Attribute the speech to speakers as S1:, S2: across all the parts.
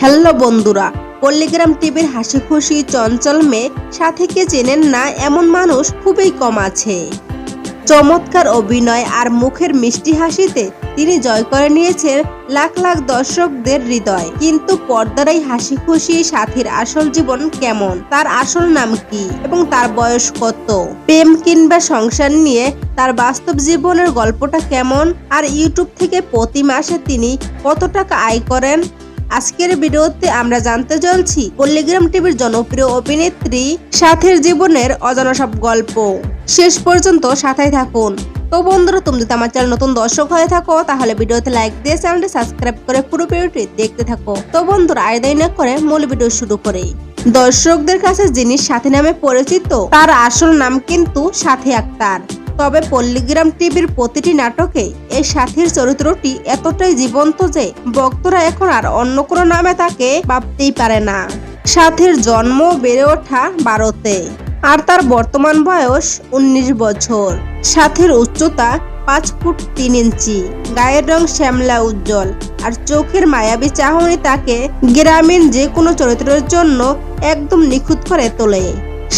S1: Hello বন্ধুরা, পল্লীগ্রাম টিভির হাসি খুশি চঞ্চল মেয়ে সাথীকে চেনেন না এমন মানুষ খুবই কম আছে। চমৎকার অভিনয় আর মুখের মিষ্টি হাসিতে তিনি জয় করে নিয়েছেন লাখ লাখ দর্শকদের হৃদয়। কিন্তু পর্দার এই হাসি খুশি সাথীর আসল জীবন কেমন, তার আসল নাম কি এবং তার বয়স কত, প্রেম কিংবা সংসার নিয়ে তার বাস্তব জীবনের গল্পটা কেমন, আর ইউটিউব থেকে প্রতি মাসে তিনি কত টাকা আয় করেন, আজকের ভিডিওতে আমরা জানতে চলছি পল্লীগ্রাম টিভির জনপ্রিয় অভিনেত্রী সাথীর জীবনের অজানা সব গল্প। শেষ পর্যন্ত সাথেই থাকুন। তো বন্ধুরা, তুমি যদি আমার চ্যানেল নতুন দর্শক হয়ে থাকো তাহলে ভিডিওতে লাইক দিয়ে চ্যানেলটি সাবস্ক্রাইব করে পুরো ভিডিওটি দেখতে থাকো। তো বন্ধুরা, আর দেরি না করে মূল ভিডিও শুরু করি। দর্শকদের কাছে যিনি সাথী নামে পরিচিত তার আসল নাম কিন্তু সাথী আক্তার। তবে পল্লীগ্রাম টিভির প্রতিটি নাটকে এই সাথীর চরিত্রটি এতটাই জীবন্ত যে ভক্তরা এখন আর অন্য কোনো নামে তাকে ভাবতেই পারে না। সাথীর জন্ম বেড়ে ওঠা ভারতে, আর তার বর্তমান বয়স 19 বছর। সাথীর উচ্চতা 5 ফুট 3 ইঞ্চি, গায়ের রং শ্যামলা উজ্জ্বল, আর চোখের মায়াবী চাহনি তাকে গ্রামীণ যে কোনো চরিত্রের জন্য একদম নিখুঁত করে তোলে।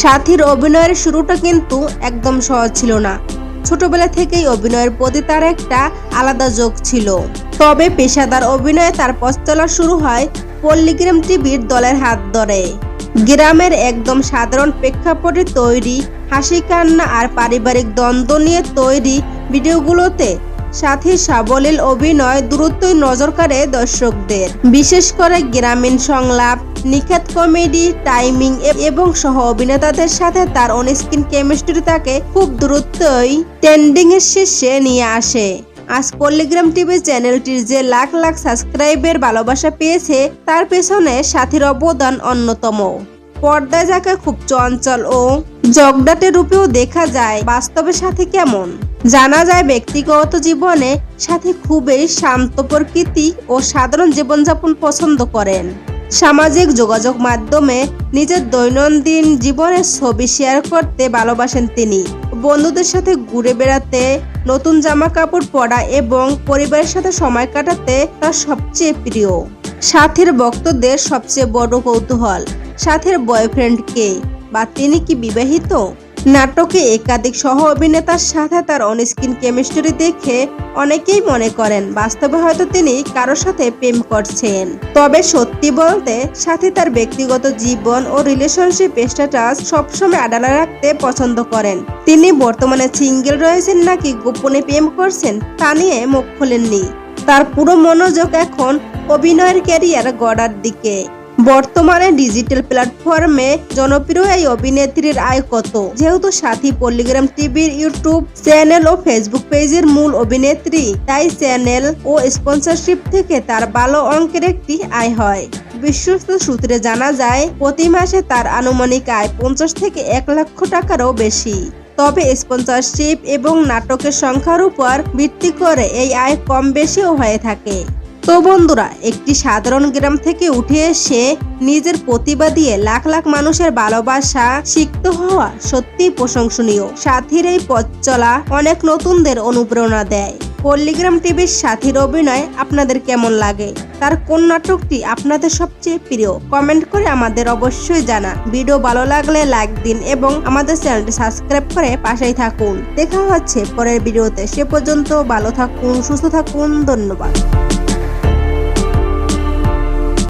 S1: সাথীর অভিনয়ের শুরুটা কিন্তু একদম সহজ ছিল না। ছোটবেলা থেকেই অভিনয়ের প্রতি তার একটা আলাদা ঝোঁক ছিল। তবে পেশাদার অভিনয়ে তার পথ চলা শুরু হয় পল্লীগ্রাম টিভির দলের হাত ধরে। গ্রামের একদম সাধারণ প্রেক্ষাপটে তৈরি হাসি কান্না আর পারিবারিক দ্বন্দ্ব নিয়ে তৈরি ভিডিওগুলোতে সাথীর সাবলীল অভিনয় দ্রুতই নজর কাড়ে দর্শকদের। বিশেষ করে গ্রামীণ সংলাপ, নিখাত কমেডি টাইমিং এবং সহ অভিনেতাদের সাথে তার অনস্ক্রিন কেমিস্ট্রি তাকে খুব দ্রুতই ট্রেন্ডিং এর শীর্ষে নিয়ে আসে। আজ পল্লীগ্রাম টিভি চ্যানেলটির যে লাখ লাখ সাবস্ক্রাইবের ভালোবাসা পেয়েছে তার পেছনে সাথীর অবদান অন্যতম। পর্দায় যাকে খুব চঞ্চল ও জগডাটে রূপেও দেখা যায়, বাস্তবে সাথী কেমন জানা যায়। ব্যক্তিগত জীবনে সাথী খুবই শান্ত প্রকৃতি ও সাধারণ জীবনযাপন পছন্দ করেন। সামাজিক যোগাযোগ মাধ্যমে নিজের দৈনন্দিন জীবনের ছবি শেয়ার করতে ভালোবাসেন তিনি। বন্ধুদের সাথে ঘুরে বেড়াতে, নতুন জামা কাপড় পরা এবং পরিবারের সাথে সময় কাটাতে তার সবচেয়ে প্রিয়। সাথীর ভক্তদের সবচেয়ে বড় কৌতূহল, সাথীর বয়ফ্রেন্ড কে বা তিনি কি বিবাহিত। নাটকে একাধিক সহ অভিনেতার সাথে তার অনস্ক্রিন কেমিস্ট্রি দেখে অনেকেই মনে করেন বাস্তবে হয়তো তিনি কারোর সাথে প্রেম করছেন। তবে সত্যি বলতে সাথী তার ব্যক্তিগত জীবন ও রিলেশনশিপ স্ট্যাটাস সবসময় আড়ালে রাখতে পছন্দ করেন। তিনি বর্তমানে সিঙ্গেল রয়েছেন নাকি গোপনে প্রেম করছেন তা নিয়ে মুখ খোলেননি। তার পুরো মনোযোগ এখন অভিনয়ের ক্যারিয়ার গড়ার দিকে। বর্তমানে ডিজিটাল প্ল্যাটফর্মে জনপ্রিয় এই অভিনেত্রীর আয় কত। যেহেতু সাথী পল্লীগ্রাম টিভির ইউটিউব চ্যানেল ও ফেসবুক পেজের মূল অভিনেত্রী, তাই চ্যানেল ও স্পন্সরশিপ থেকে তার ভালো অঙ্কের একটি আয় হয়। বিশ্বস্ত সূত্রে জানা যায় প্রতি মাসে তার আনুমানিক আয় 50 থেকে 1 লক্ষ টাকারও বেশি। তবে স্পন্সরশিপ এবং নাটকের সংখ্যার উপর ভিত্তি করে এই আয় কম বেশিও হয়ে থাকে। তো বন্ধুরা, একটি সাধারণ গ্রাম থেকে উঠে এসে নিজের প্রতিভা দিয়ে লাখ লাখ মানুষের ভালোবাসা শিখতে হওয়া সত্যিই প্রশংসনীয়। সাথীর এই পথ চলা অনেক নতুনদের অনুপ্রেরণা দেয়। পল্লীগ্রাম টিভির সাথীর অভিনয় আপনাদের কেমন লাগে, তার কোন নাটকটি আপনাদের সবচেয়ে প্রিয়, কমেন্ট করে আমাদের অবশ্যই জানান। ভিডিও ভালো লাগলে লাইক দিন এবং আমাদের চ্যানেলটি সাবস্ক্রাইব করে পাশেই থাকুন। দেখা হচ্ছে পরের ভিডিওতে। সে পর্যন্ত ভালো থাকুন, সুস্থ থাকুন, ধন্যবাদ।